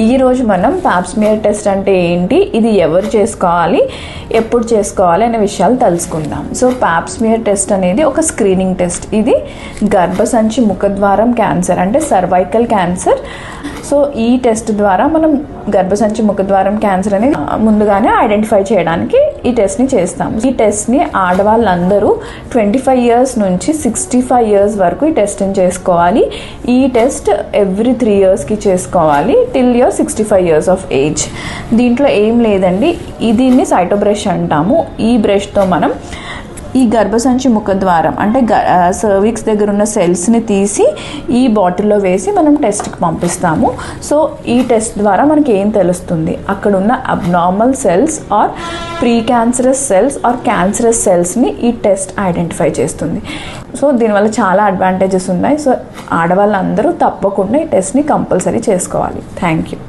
ఈరోజు మనం Pap smear test అంటే ఏంటి, ఇది ఎవరు చేసుకోవాలి, ఎప్పుడు చేసుకోవాలి అనే విషయాలు తెలుసుకుందాం. సో పాప్స్మియర్ టెస్ట్ అనేది ఒక స్క్రీనింగ్ టెస్ట్. ఇది గర్భసంచి ముఖద్వారం క్యాన్సర్ అంటే సర్వైకల్ క్యాన్సర్. సో ఈ టెస్ట్ ద్వారా మనం గర్భసంచి ముఖద్వారం క్యాన్సర్ అనేది ముందుగానే ఐడెంటిఫై చేయడానికి ఈ టెస్ట్ని చేస్తాం. ఈ టెస్ట్ని ఆడవాళ్ళందరూ 25 years నుంచి 65 years వరకు ఈ టెస్ట్ని చేసుకోవాలి. ఈ టెస్ట్ ఎవ్రీ 3 yearsకి చేసుకోవాలి till your 65 years of age. దీంట్లో ఏం లేదండి, దీన్ని సైటో బ్రష్ అంటాము. ఈ బ్రష్తో మనం ఈ గర్భసంచి ముఖద్వారం అంటే సర్విక్స్ దగ్గర ఉన్న సెల్స్ని తీసి ఈ బాటిల్లో వేసి మనం టెస్ట్కి పంపిస్తాము. సో ఈ టెస్ట్ ద్వారా మనకి ఏం తెలుస్తుంది, అక్కడ ఉన్న abnormal cells or pre cancerous cells or cancerous సెల్స్ని ఈ టెస్ట్ ఐడెంటిఫై చేస్తుంది. సో దీనివల్ల చాలా అడ్వాంటేజెస్ ఉన్నాయి. సో ఆడవాళ్ళందరూ తప్పకుండా ఈ టెస్ట్ని కంపల్సరీ చేసుకోవాలి. Thank you.